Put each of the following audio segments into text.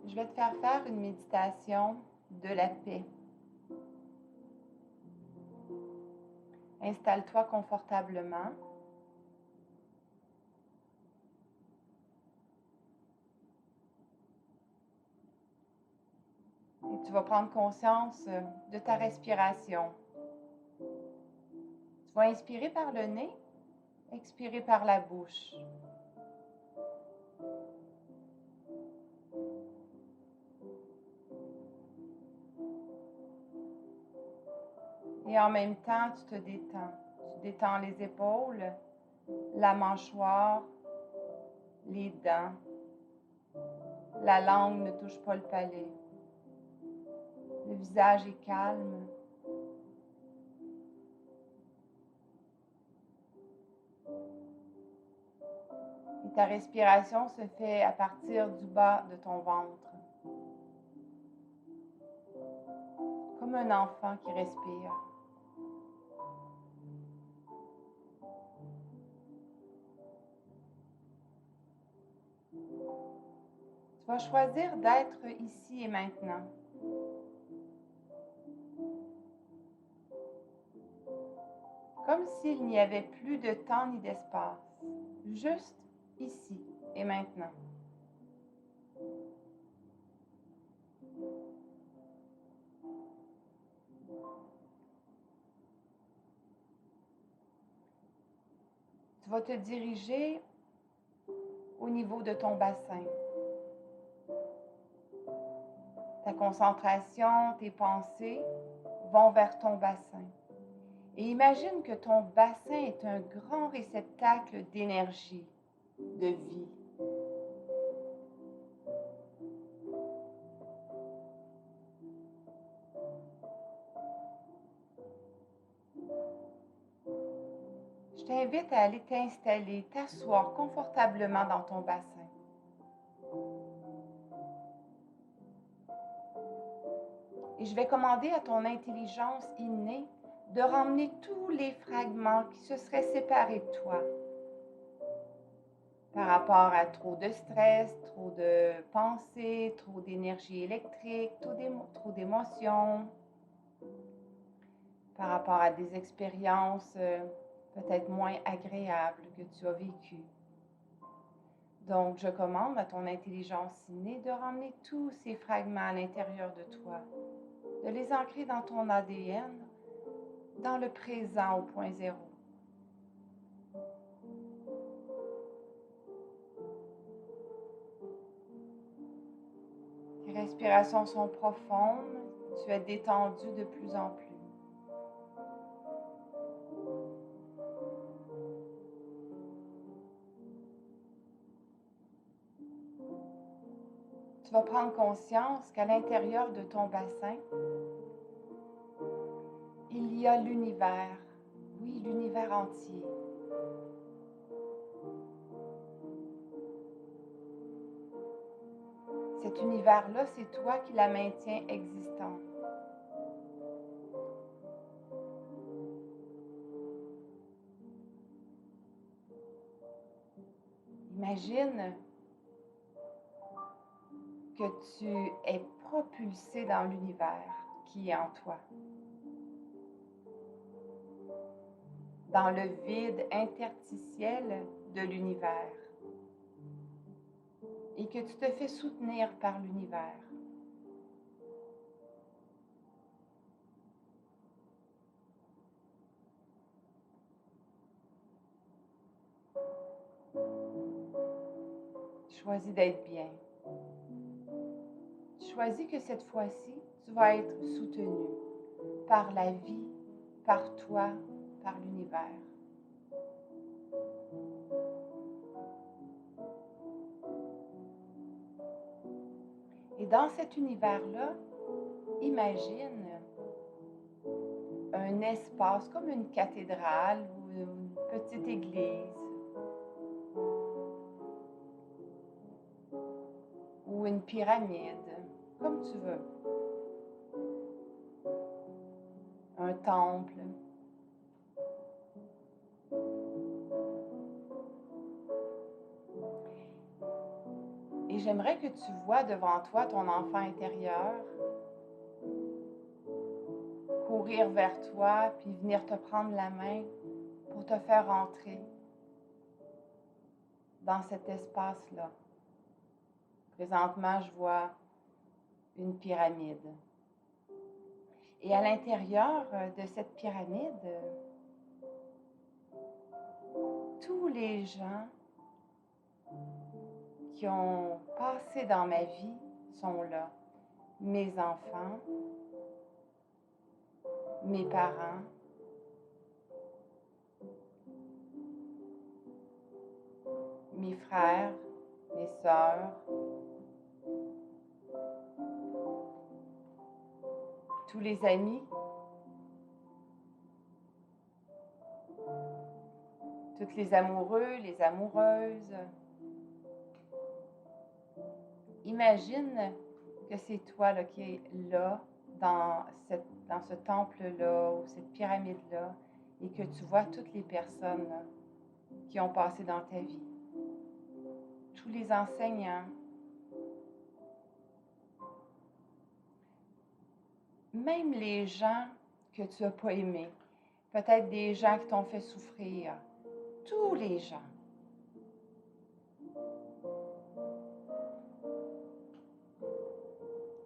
Je vais te faire une méditation de la paix. Installe-toi confortablement. Et tu vas prendre conscience de ta respiration. Tu vas inspirer par le nez, expirer par la bouche. Et en même temps, tu te détends. Tu détends les épaules, la mâchoire, les dents. La langue ne touche pas le palais. Le visage est calme. Et ta respiration se fait à partir du bas de ton ventre. Comme un enfant qui respire. Tu vas choisir d'être ici et maintenant. Comme s'il n'y avait plus de temps ni d'espace. Juste ici et maintenant. Tu vas te diriger au niveau de ton bassin. Ta concentration, tes pensées vont vers ton bassin. Et imagine que ton bassin est un grand réceptacle d'énergie, de vie. Je t'invite à aller t'installer, t'asseoir confortablement dans ton bassin. Et je vais commander à ton intelligence innée de ramener tous les fragments qui se seraient séparés de toi par rapport à trop de stress, trop de pensées, trop d'énergie électrique, trop d'émotions, par rapport à des expériences peut-être moins agréables que tu as vécues. Donc, je commande à ton intelligence innée de ramener tous ces fragments à l'intérieur de toi, de les ancrer dans ton ADN, dans le présent au point zéro. Tes respirations sont profondes, tu es détendu de plus en plus. Tu vas prendre conscience qu'à l'intérieur de ton bassin, il y a l'univers, oui, l'univers entier. Cet univers-là, c'est toi qui la maintiens existante. Imagine que tu es propulsé dans l'univers qui est en toi, dans le vide interstitiel de l'univers, et que tu te fais soutenir par l'univers. Choisis d'être bien. Choisis que cette fois-ci, tu vas être soutenu par la vie, par toi, par l'univers. Et dans cet univers-là, imagine un espace comme une cathédrale ou une petite église ou une pyramide, comme tu veux. Un temple. Et j'aimerais que tu vois devant toi ton enfant intérieur courir vers toi, puis venir te prendre la main pour te faire entrer dans cet espace-là. Présentement, je vois une pyramide. Et à l'intérieur de cette pyramide, tous les gens qui ont passé dans ma vie sont là. Mes enfants, mes parents, mes frères, mes sœurs, tous les amis, tous les amoureux, les amoureuses. Imagine que c'est toi là, qui es là, dans ce temple-là, ou cette pyramide-là, et que tu vois toutes les personnes là, qui ont passé dans ta vie. Tous les enseignants, même les gens que tu n'as pas aimés, peut-être des gens qui t'ont fait souffrir, tous les gens.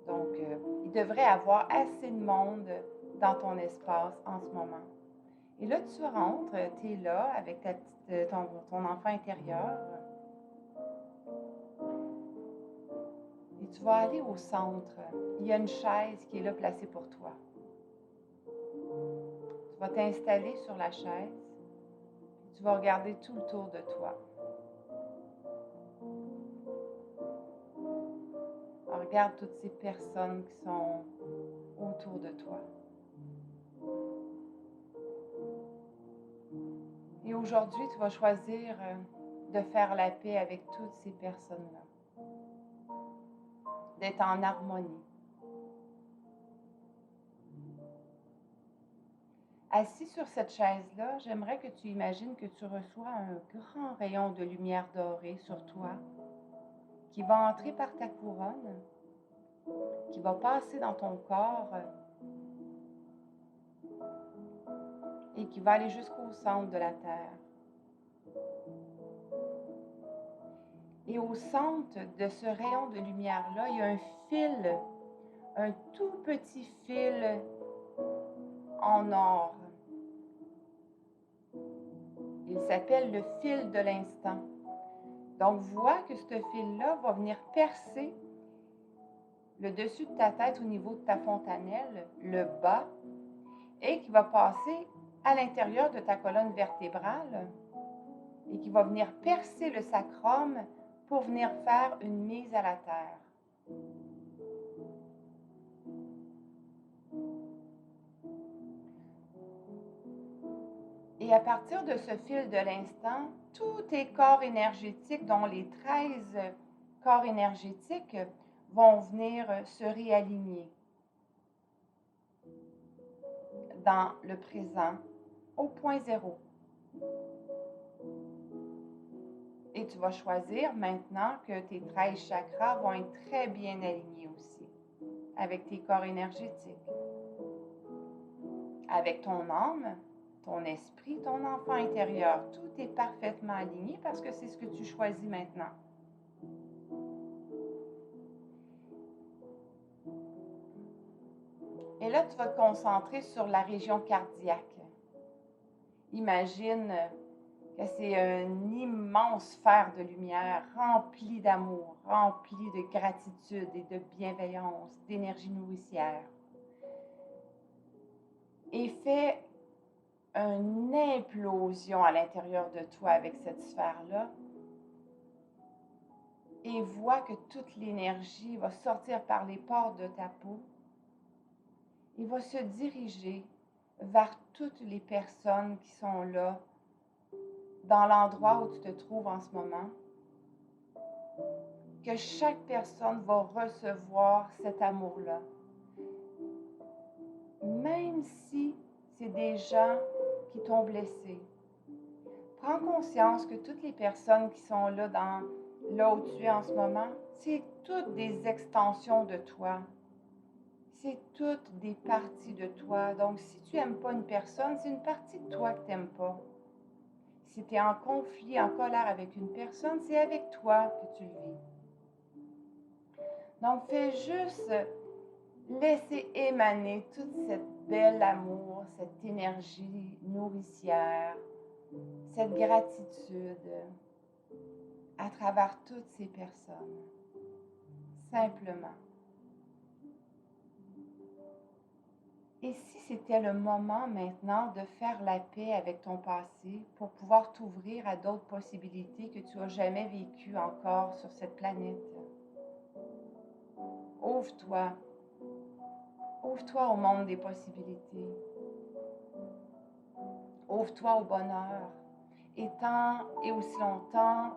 Donc, il devrait y avoir assez de monde dans ton espace en ce moment. Et là, tu rentres, tu es là avec ton enfant intérieur. Et tu vas aller au centre. Il y a une chaise qui est là placée pour toi. Tu vas t'installer sur la chaise. Tu vas regarder tout le tour de toi. Alors, regarde toutes ces personnes qui sont autour de toi. Et aujourd'hui, tu vas choisir de faire la paix avec toutes ces personnes-là. D'être en harmonie. Assis sur cette chaise-là, j'aimerais que tu imagines que tu reçois un grand rayon de lumière dorée sur toi qui va entrer par ta couronne, qui va passer dans ton corps et qui va aller jusqu'au centre de la Terre. Et au centre de ce rayon de lumière-là, il y a un fil, un tout petit fil en or. Il s'appelle le fil de l'instant. Donc, vois que ce fil-là va venir percer le dessus de ta tête au niveau de ta fontanelle, le bas, et qui va passer à l'intérieur de ta colonne vertébrale et qui va venir percer le sacrum pour venir faire une mise à la terre. Et à partir de ce fil de l'instant, tous tes corps énergétiques, dont les 13 corps énergétiques, vont venir se réaligner dans le présent, au point zéro. Et tu vas choisir maintenant que tes 13 chakras vont être très bien alignés aussi, avec tes corps énergétiques, avec ton âme, ton esprit, ton enfant intérieur. Tout est parfaitement aligné parce que c'est ce que tu choisis maintenant. Et là, tu vas te concentrer sur la région cardiaque. Imagine que c'est une immense sphère de lumière remplie d'amour, remplie de gratitude et de bienveillance, d'énergie nourricière. Et fais une implosion à l'intérieur de toi avec cette sphère-là. Et vois que toute l'énergie va sortir par les pores de ta peau et va se diriger vers toutes les personnes qui sont là, dans l'endroit où tu te trouves en ce moment. Que chaque personne va recevoir cet amour-là. Même si c'est des gens qui t'ont blessé. Prends conscience que toutes les personnes qui sont là dans là où tu es en ce moment, c'est toutes des extensions de toi. C'est toutes des parties de toi. Donc, si tu n'aimes pas une personne, c'est une partie de toi que tu n'aimes pas. Si tu es en conflit, en colère avec une personne, c'est avec toi que tu le vis. Donc, fais juste laisser émaner toute cette belle amour, cette énergie nourricière, cette gratitude à travers toutes ces personnes. Simplement. Et si c'était le moment maintenant de faire la paix avec ton passé pour pouvoir t'ouvrir à d'autres possibilités que tu n'as jamais vécues encore sur cette planète? Ouvre-toi. Ouvre-toi au monde des possibilités. Ouvre-toi au bonheur. Et tant et aussi longtemps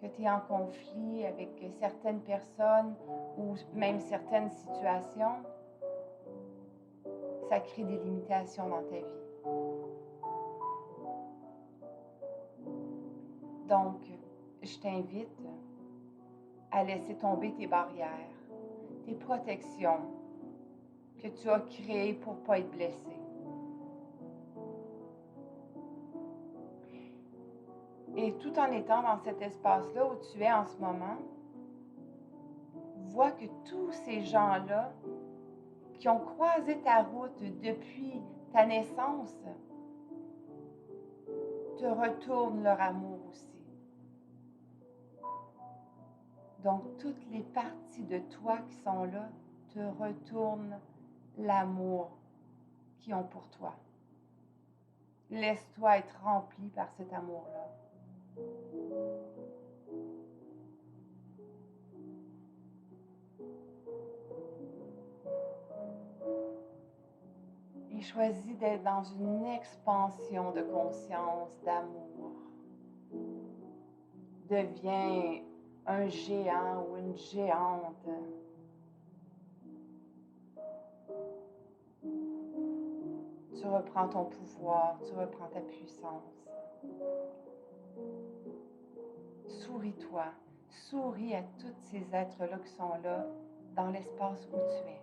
que tu es en conflit avec certaines personnes ou même certaines situations, ça crée des limitations dans ta vie. Donc, je t'invite à laisser tomber tes barrières, tes protections que tu as créées pour ne pas être blessé. Et tout en étant dans cet espace-là où tu es en ce moment, vois que tous ces gens-là qui ont croisé ta route depuis ta naissance te retournent leur amour aussi. Donc, toutes les parties de toi qui sont là te retournent l'amour qu'ils ont pour toi. Laisse-toi être rempli par cet amour-là. Et choisis d'être dans une expansion de conscience, d'amour. Deviens un géant ou une géante. Tu reprends ton pouvoir, tu reprends ta puissance. Souris-toi, souris à tous ces êtres-là qui sont là dans l'espace où tu es.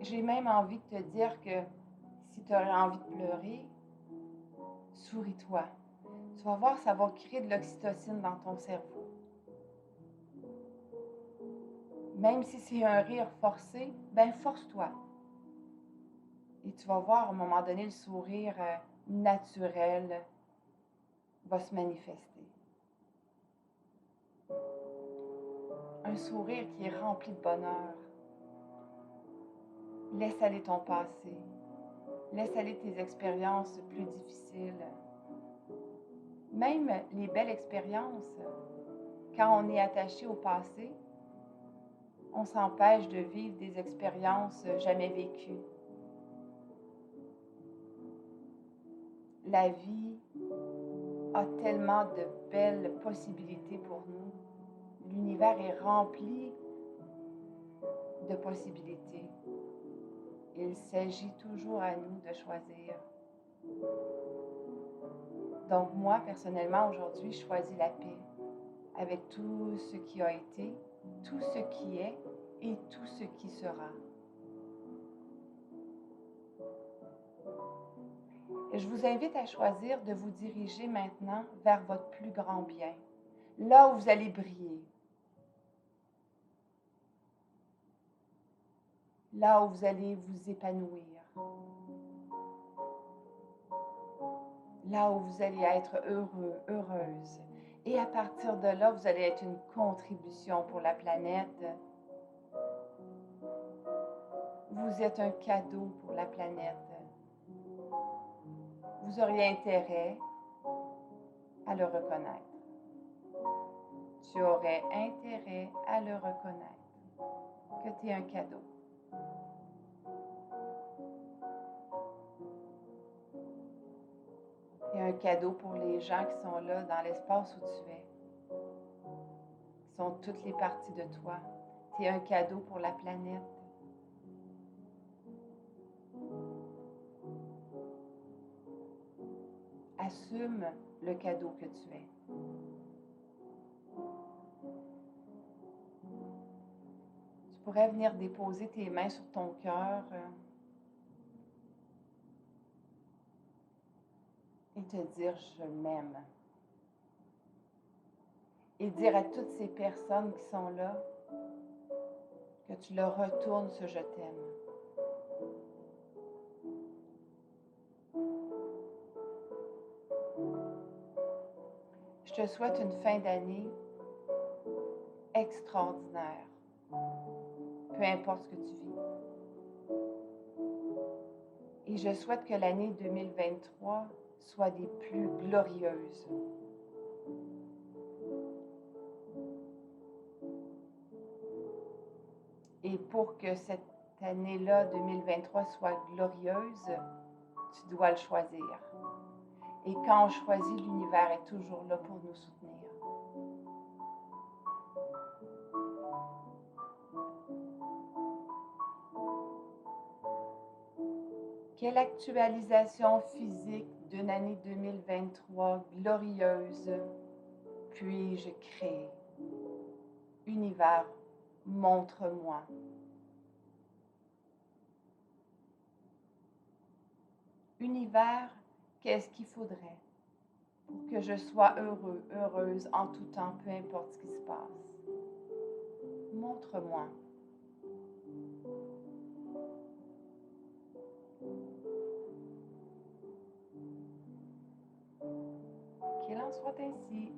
J'ai même envie de te dire que si tu aurais envie de pleurer, souris-toi. Tu vas voir, ça va créer de l'oxytocine dans ton cerveau. Même si c'est un rire forcé, ben force-toi. Et tu vas voir, à un moment donné, le sourire naturel va se manifester. Un sourire qui est rempli de bonheur. Laisse aller ton passé. Laisse aller tes expériences plus difficiles. Même les belles expériences, quand on est attaché au passé, on s'empêche de vivre des expériences jamais vécues. La vie a tellement de belles possibilités pour nous. L'univers est rempli de possibilités. Il s'agit toujours à nous de choisir. Donc moi, personnellement, aujourd'hui, je choisis la paix avec tout ce qui a été, tout ce qui est et tout ce qui sera. Et je vous invite à choisir de vous diriger maintenant vers votre plus grand bien, là où vous allez briller, là où vous allez vous épanouir, là où vous allez être heureux, heureuse. Et à partir de là, vous allez être une contribution pour la planète. Vous êtes un cadeau pour la planète. Vous auriez intérêt à le reconnaître. Tu aurais intérêt à le reconnaître, que tu es un cadeau. Tu es un cadeau pour les gens qui sont là dans l'espace où tu es, qui sont toutes les parties de toi. Tu es un cadeau pour la planète. Assume le cadeau que tu es. Tu pourrais venir déposer tes mains sur ton cœur et te dire « je m'aime ». Et dire à toutes ces personnes qui sont là que tu leur retournes ce « je t'aime ». Je te souhaite une fin d'année extraordinaire, peu importe ce que tu vis. Et je souhaite que l'année 2023 soit des plus glorieuses. Et pour que cette année-là, 2023, soit glorieuse, tu dois le choisir. Et quand on choisit, l'univers est toujours là pour nous soutenir. Quelle actualisation physique d'une année 2023 glorieuse puis-je créer? Univers, montre-moi. Univers, qu'est-ce qu'il faudrait pour que je sois heureux, heureuse en tout temps, peu importe ce qui se passe? Montre-moi. Qu'il en soit ainsi.